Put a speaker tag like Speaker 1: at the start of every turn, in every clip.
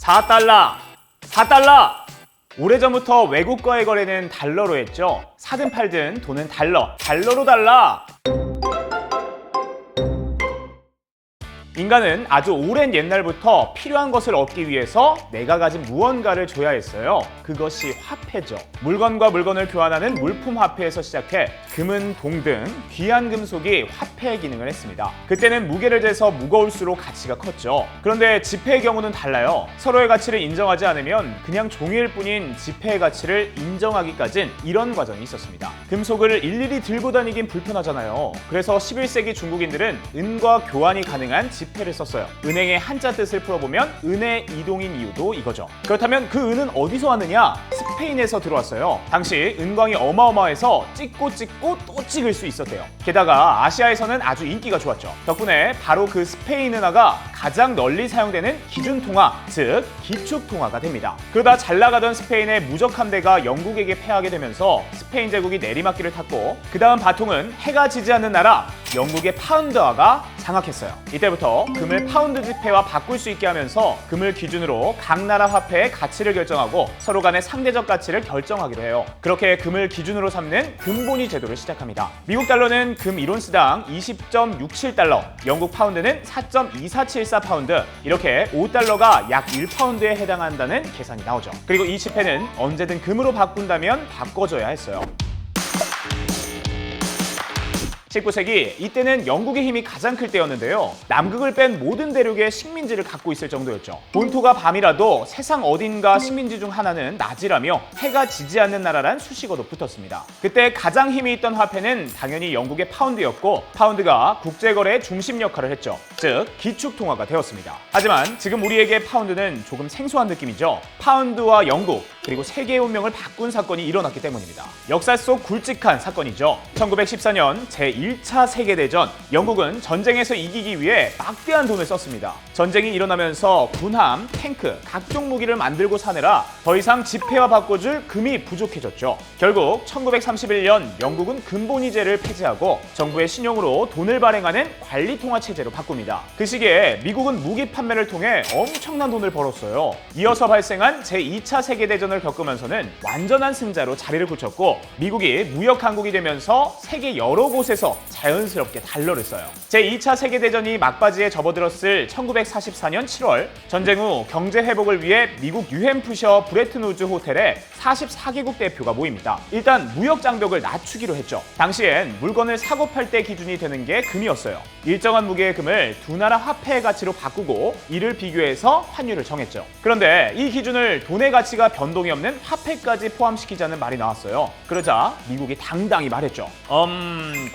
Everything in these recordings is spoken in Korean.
Speaker 1: 4달러, 4달러. 오래전부터 외국과의 거래는 달러로 했죠. 사든 팔든 돈은 달러로 달라. 인간은 아주 오랜 옛날부터 필요한 것을 얻기 위해서 내가 가진 무언가를 줘야 했어요. 그것이 화폐죠. 물건과 물건을 교환하는 물품 화폐에서 시작해 금은 동 등 귀한 금속이 화폐의 기능을 했습니다. 그때는 무게를 재서 무거울수록 가치가 컸죠. 그런데 지폐의 경우는 달라요. 서로의 가치를 인정하지 않으면 그냥 종이일 뿐인 지폐의 가치를 인정하기까진 이런 과정이 있었습니다. 금속을 일일이 들고 다니긴 불편하잖아요. 그래서 11세기 중국인들은 은과 교환이 가능한 지폐를 썼어요. 은행의 한자 뜻을 풀어보면 은의 이동인 이유도 이거죠. 그렇다면 그 은은 어디서 왔느냐? 스페인에서 들어왔어요. 당시 은광이 어마어마해서 찍고 또 찍을 수 있었대요. 게다가 아시아에서는 아주 인기가 좋았죠. 덕분에 바로 그 스페인 은화가 가장 널리 사용되는 기준통화, 즉 기축통화가 됩니다. 그러다 잘 나가던 스페인의 무적 함대가 영국에게 패하게 되면서 스페인 제국이 내리막길을 탔고, 그 다음 바통은 해가 지지 않는 나라 영국의 파운드화가 장악했어요. 이때부터 금을 파운드 지폐와 바꿀 수 있게 하면서 금을 기준으로 각 나라 화폐의 가치를 결정하고 서로 간의 상대적 가치를 결정하기도 해요. 그렇게 금을 기준으로 삼는 금본위 제도를 시작합니다. 미국 달러는 금 1온스당 20.67달러, 영국 파운드는 4.2474 파운드, 이렇게 5달러가 약 1파운드에 해당한다는 계산이 나오죠. 그리고 이 지폐는 언제든 금으로 바꾼다면 바꿔줘야 했어요. 19세기, 이때는 영국의 힘이 가장 클 때였는데요. 남극을 뺀 모든 대륙에 식민지를 갖고 있을 정도였죠. 본토가 밤이라도 세상 어딘가 식민지 중 하나는 낮이라며 해가 지지 않는 나라란 수식어도 붙었습니다. 그때 가장 힘이 있던 화폐는 당연히 영국의 파운드였고, 파운드가 국제거래의 중심 역할을 했죠. 즉 기축통화가 되었습니다. 하지만 지금 우리에게 파운드는 조금 생소한 느낌이죠. 파운드와 영국, 그리고 세계의 운명을 바꾼 사건이 일어났기 때문입니다. 역사 속 굵직한 사건이죠. 1914년 제1차 세계대전, 영국은 전쟁에서 이기기 위해 막대한 돈을 썼습니다. 전쟁이 일어나면서 군함, 탱크, 각종 무기를 만들고 사느라 더 이상 지폐와 바꿔줄 금이 부족해졌죠. 결국 1931년 영국은 금본위제를 폐지하고 정부의 신용으로 돈을 발행하는 관리통화체제로 바꿉니다. 그 시기에 미국은 무기 판매를 통해 엄청난 돈을 벌었어요. 이어서 발생한 제2차 세계대전을 겪으면서는 완전한 승자로 자리를 굳혔고, 미국이 무역강국이 되면서 세계 여러 곳에서 자연스럽게 달러를 써요. 제2차 세계대전이 막바지에 접어들었을 1944년 7월, 전쟁 후 경제 회복을 위해 미국 유햄프셔 브레튼우즈 호텔에 44개국 대표가 모입니다. 일단 무역 장벽을 낮추기로 했죠. 당시엔 물건을 사고 팔 때 기준이 되는 게 금이었어요. 일정한 무게의 금을 두 나라 화폐의 가치로 바꾸고 이를 비교해서 환율을 정했죠. 그런데 이 기준을 돈의 가치가 변동이 없는 화폐까지 포함시키자는 말이 나왔어요. 그러자 미국이 당당히 말했죠.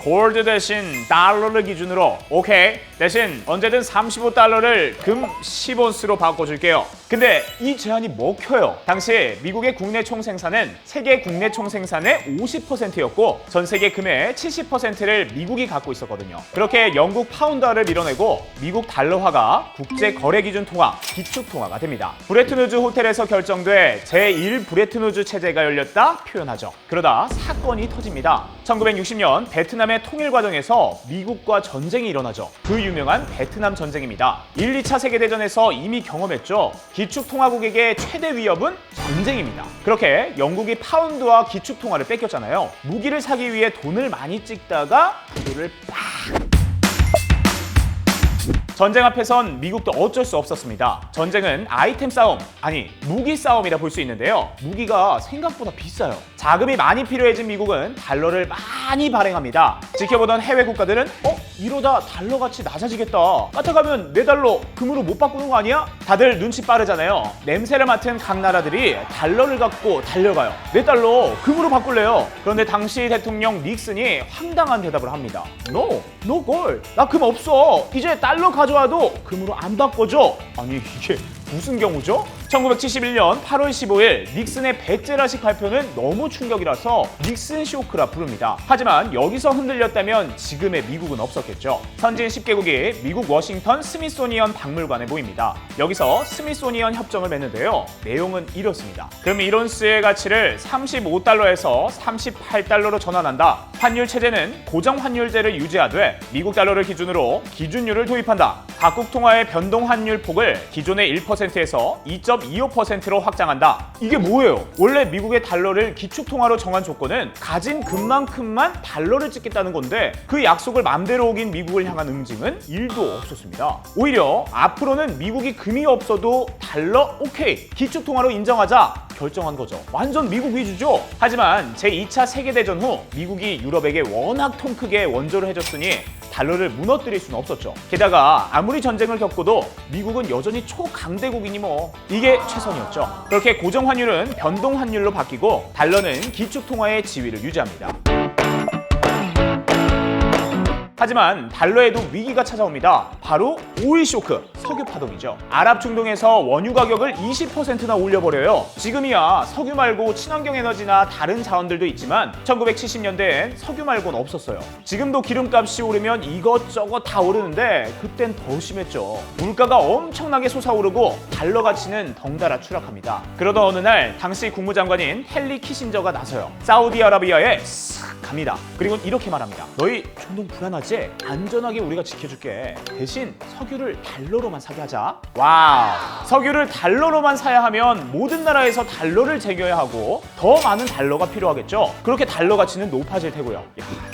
Speaker 1: 골드 대신 달러를 기준으로 오케이, 대신 언제든 35달러를 금 10온스로 바꿔줄게요. 근데 이 제안이 먹혀요. 당시 미국의 국내 총생산은 세계 국내 총생산의 50%였고 전 세계 금의 70%를 미국이 갖고 있었거든요. 그렇게 영국 파운드화를 밀어내고 미국 달러화가 국제 거래 기준 통화, 기축 통화가 됩니다. 브레튼우즈 호텔에서 결정돼 제1 브레튼우즈 체제가 열렸다 표현하죠. 그러다 사건이 터집니다. 1960년 베트남의 통일 과정에서 미국과 전쟁이 일어나죠. 그 유명한 베트남 전쟁입니다. 1, 2차 세계대전에서 이미 경험했죠. 기축통화국에게 최대 위협은 전쟁입니다. 그렇게 영국이 파운드와 기축통화를 뺏겼잖아요. 무기를 사기 위해 돈을 많이 찍다가 부도를 팍! 전쟁 앞에선 미국도 어쩔 수 없었습니다. 전쟁은 아이템 싸움, 아니 무기 싸움이라 볼 수 있는데요. 무기가 생각보다 비싸요. 자금이 많이 필요해진 미국은 달러를 많이 발행합니다. 지켜보던 해외 국가들은 이러다 달러 가치 낮아지겠다. 까딱하면 내 달러 금으로 못 바꾸는 거 아니야? 다들 눈치 빠르잖아요. 냄새를 맡은 각 나라들이 달러를 갖고 달려가요. 내 달러 금으로 바꿀래요. 그런데 당시 대통령 닉슨이 황당한 대답을 합니다. No gold. 나 금 없어. 이제 달러 가져와도 금으로 안 바꿔줘. 아니 이게 무슨 경우죠? 1971년 8월 15일 닉슨의 백제라식 발표는 너무 충격이라서 닉슨 쇼크라 부릅니다. 하지만 여기서 흔들렸다면 지금의 미국은 없었겠죠. 선진 10개국이 미국 워싱턴 스미소니언 박물관에 모입니다. 여기서 스미소니언 협정을 맺는데요. 내용은 이렇습니다. 금 1온스의 가치를 35달러에서 38달러로 전환한다. 환율 체제는 고정 환율제를 유지하되 미국 달러를 기준으로 기준율을 도입한다. 각국 통화의 변동 환율 폭을 기존의 1%에서 2.25%로 확장한다. 이게 뭐예요? 원래 미국의 달러를 기축 통화로 정한 조건은 가진 금만큼만 달러를 찍겠다는 건데 그 약속을 맘대로 어긴 미국을 향한 응징은 1도 없었습니다. 오히려 앞으로는 미국이 금이 없어도 달러 오케이 기축 통화로 인정하자 결정한 거죠. 완전 미국 위주죠. 하지만 제2차 세계대전 후 미국이 유럽에게 워낙 통 크게 원조를 해줬으니 달러를 무너뜨릴 수는 없었죠. 게다가 아무리 전쟁을 겪고도 미국은 여전히 초강대국이니 뭐 이게 최선이었죠. 그렇게 고정 환율은 변동 환율로 바뀌고 달러는 기축 통화의 지위를 유지합니다. 하지만 달러에도 위기가 찾아옵니다. 바로 오일 쇼크, 석유 파동이죠. 아랍 중동에서 원유 가격을 20%나 올려버려요. 지금이야 석유 말고 친환경 에너지나 다른 자원들도 있지만 1970년대엔 석유 말고는 없었어요. 지금도 기름값이 오르면 이것저것 다 오르는데 그땐 더 심했죠. 물가가 엄청나게 솟아오르고 달러 가치는 덩달아 추락합니다. 그러던 어느 날 당시 국무장관인 헨리 키신저가 나서요. 사우디아라비아에 싹 갑니다. 그리고 이렇게 말합니다. 너희 중동 불안하지? 안전하게 우리가 지켜줄게. 대신 석유를 달러로만 사게 하자. 와우. 석유를 달러로만 사야 하면 모든 나라에서 달러를 제껴야 하고 더 많은 달러가 필요하겠죠. 그렇게 달러 가치는 높아질 테고요.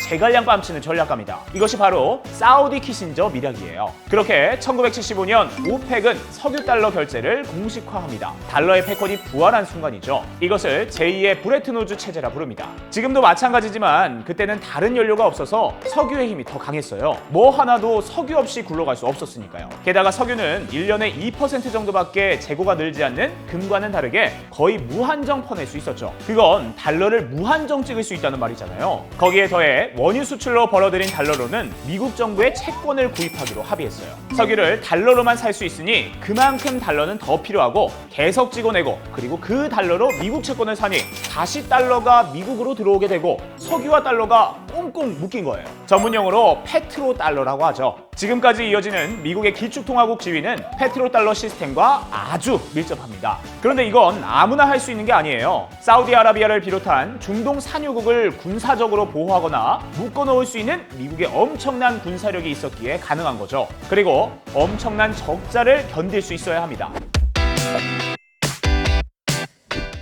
Speaker 1: 제갈량 뺨치는 전략가입니다. 이것이 바로 사우디 키신저 미략이에요. 그렇게 1975년 오펙은 석유 달러 결제를 공식화합니다. 달러의 패권이 부활한 순간이죠. 이것을 제2의 브레튼 우즈 체제라 부릅니다. 지금도 마찬가지지만 그때는 다른 연료가 없어서 석유의 힘이 더 강했어요. 뭐 하나도 석유 없이 굴러갈 수 없었으니까요. 게다가 석유는 1년에 2% 정도밖에 재고가 늘지 않는 금과는 다르게 거의 무한정 퍼낼 수 있었죠. 그건 달러를 무한정 찍을 수 있다는 말이잖아요. 거기에 더해 원유 수출로 벌어들인 달러로는 미국 정부의 채권을 구입하기로 합의했어요. 석유를 달러로만 살 수 있으니 그만큼 달러는 더 필요하고 계속 찍어내고 그리고 그 달러로 미국 채권을 사니 다시 달러가 미국으로 들어오게 되고 석유와 달러가 꽁꽁 묶인 거예요. 전문용어로 페트로 달러라고 하죠. 지금까지 이어지는 미국의 기축통화국 지위는 페트로 달러 시스템과 아주 밀접합니다. 그런데 이건 아무나 할 수 있는 게 아니에요. 사우디아라비아를 비롯한 중동 산유국을 군사적으로 보호하거나 묶어놓을 수 있는 미국의 엄청난 군사력이 있었기에 가능한 거죠. 그리고 엄청난 적자를 견딜 수 있어야 합니다.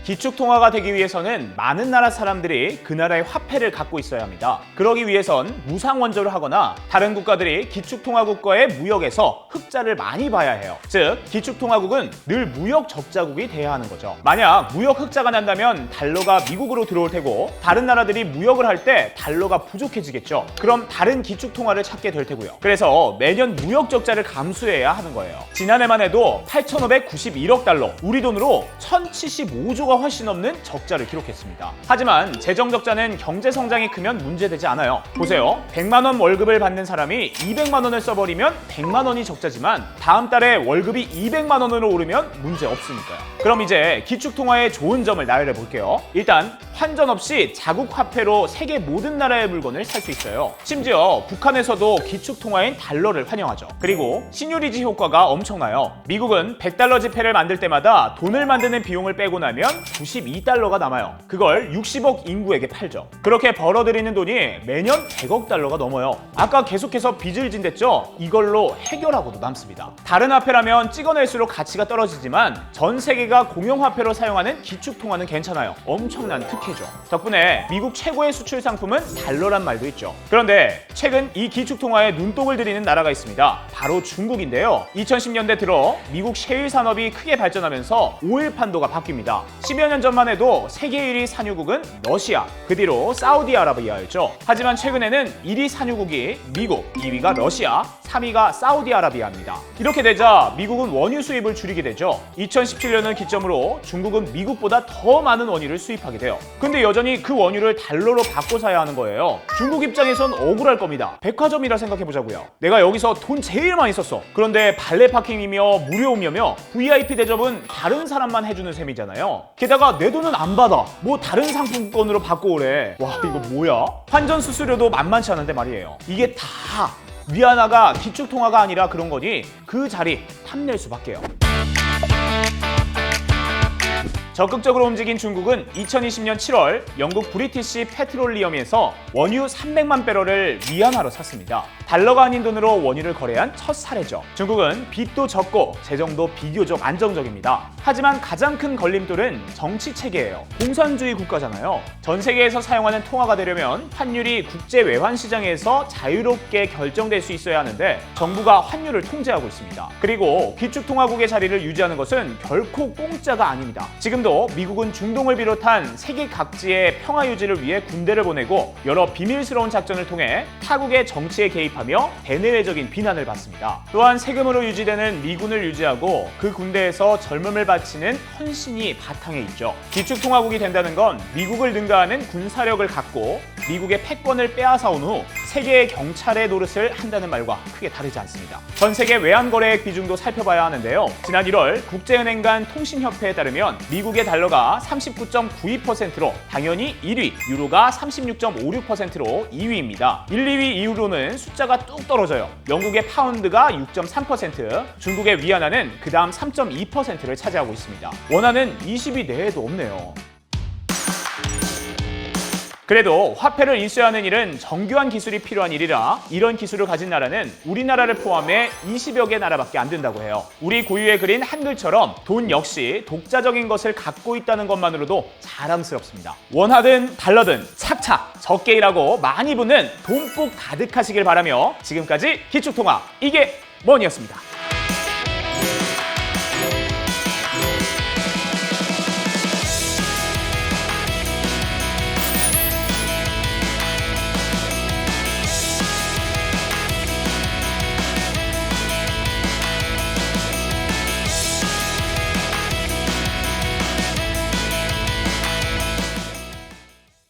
Speaker 1: 기축통화가 되기 위해서는 많은 나라 사람들이 그 나라의 화폐를 갖고 있어야 합니다. 그러기 위해선 무상원조를 하거나 다른 국가들이 기축통화국과의 무역에서 흑자를 많이 봐야 해요. 즉, 기축통화국은 늘 무역 적자국이 돼야 하는 거죠. 만약 무역 흑자가 난다면 달러가 미국으로 들어올 테고 다른 나라들이 무역을 할 때 달러가 부족해지겠죠. 그럼 다른 기축통화를 찾게 될 테고요. 그래서 매년 무역 적자를 감수해야 하는 거예요. 지난해만 해도 8,591억 달러, 우리 돈으로 1,075조가 훨씬 넘는 적자를 기록했습니다. 하지만 재정 적자는 경제 성장이 크면 문제되지 않아요. 보세요. 100만 원 월급을 받는 사람이 200만 원을 써버리면 100만 원이 적자지만 다음 달에 월급이 200만 원으로 오르면 문제 없으니까요. 그럼 이제 기축통화의 좋은 점을 나열해 볼게요. 일단 환전 없이 자국 화폐로 세계 모든 나라의 물건을 살 수 있어요. 심지어 북한에서도 기축통화인 달러를 환영하죠. 그리고 신유리지 효과가 엄청나요. 미국은 100달러 지폐를 만들 때마다 돈을 만드는 비용을 빼고 나면 92달러가 남아요. 그걸 60억 인구에게 팔죠. 그렇게 벌어들이는 돈이 매년 100억 달러가 넘어요. 아까 계속해서 빚을 진댔죠? 이걸로 해결하고도 남습니다. 다른 화폐라면 찍어낼수록 가치가 떨어지지만 전 세계가 공용화폐로 사용하는 기축통화는 괜찮아요. 엄청난 특혜죠. 덕분에 미국 최고의 수출 상품은 달러란 말도 있죠. 그런데 최근 이 기축통화에 눈독을 들이는 나라가 있습니다. 바로 중국인데요. 2010년대 들어 미국 셰일 산업이 크게 발전하면서 오일 판도가 바뀝니다. 10여 년 전만 해도 세계 1위 산유국은 러시아, 그 뒤로 사우디아라비아였죠. 하지만 최근에는 1위 산유국이 미국, 2위가 러시아, 3위가 사우디아라비아입니다. 이렇게 되자 미국은 원유 수입을 줄이게 되죠. 2017년을 기점으로 중국은 미국보다 더 많은 원유를 수입하게 돼요. 근데 여전히 그 원유를 달러로 바꿔 사야 하는 거예요. 중국 입장에선 억울할 겁니다. 백화점이라 생각해보자고요. 내가 여기서 돈 제일 많이 썼어. 그런데 발레 파킹이며 무료 음료며 VIP 대접은 다른 사람만 해주는 셈이잖아요. 게다가 내 돈은 안 받아. 뭐 다른 상품권으로 바꿔오래. 와, 이거 뭐야? 환전 수수료도 만만치 않은데 말이에요. 이게 다 위안화가 기축통화가 아니라 그런 거니 그 자리 탐낼 수밖에요. 적극적으로 움직인 중국은 2020년 7월 영국 브리티시 페트롤리엄에서 원유 300만 배럴을 위안화로 샀습니다. 달러가 아닌 돈으로 원유를 거래한 첫 사례죠. 중국은 빚도 적고 재정도 비교적 안정적입니다. 하지만 가장 큰 걸림돌은 정치 체계예요. 공산주의 국가잖아요. 전 세계에서 사용하는 통화가 되려면 환율이 국제 외환 시장에서 자유롭게 결정될 수 있어야 하는데 정부가 환율을 통제하고 있습니다. 그리고 기축통화국의 자리를 유지하는 것은 결코 공짜가 아닙니다. 지금도 미국은 중동을 비롯한 세계 각지의 평화 유지를 위해 군대를 보내고 여러 비밀스러운 작전을 통해 타국의 정치에 개입하며 대내외적인 비난을 받습니다. 또한 세금으로 유지되는 미군을 유지하고 그 군대에서 젊음을 바치는 헌신이 바탕에 있죠. 기축통화국이 된다는 건 미국을 능가하는 군사력을 갖고 미국의 패권을 빼앗아온 후 세계의 경찰의 노릇을 한다는 말과 크게 다르지 않습니다. 전 세계 외환거래액 비중도 살펴봐야 하는데요. 지난 1월 국제은행 간 통신협회에 따르면 미국의 달러가 39.92%로 당연히 1위, 유로가 36.56%로 2위입니다. 1, 2위 이후로는 숫자가 뚝 떨어져요. 영국의 파운드가 6.3%, 중국의 위안화는 그 다음 3.2%를 차지하고 있습니다. 원화는 20위 내에도 없네요. 그래도 화폐를 인수하는 일은 정교한 기술이 필요한 일이라 이런 기술을 가진 나라는 우리나라를 포함해 20여 개 나라밖에 안 된다고 해요. 우리 고유의 글인 한글처럼 돈 역시 독자적인 것을 갖고 있다는 것만으로도 자랑스럽습니다. 원하든 달러든 착착 적게 일하고 많이 버는 돈복 가득하시길 바라며 지금까지 기축통화 이게 뭐니였습니다.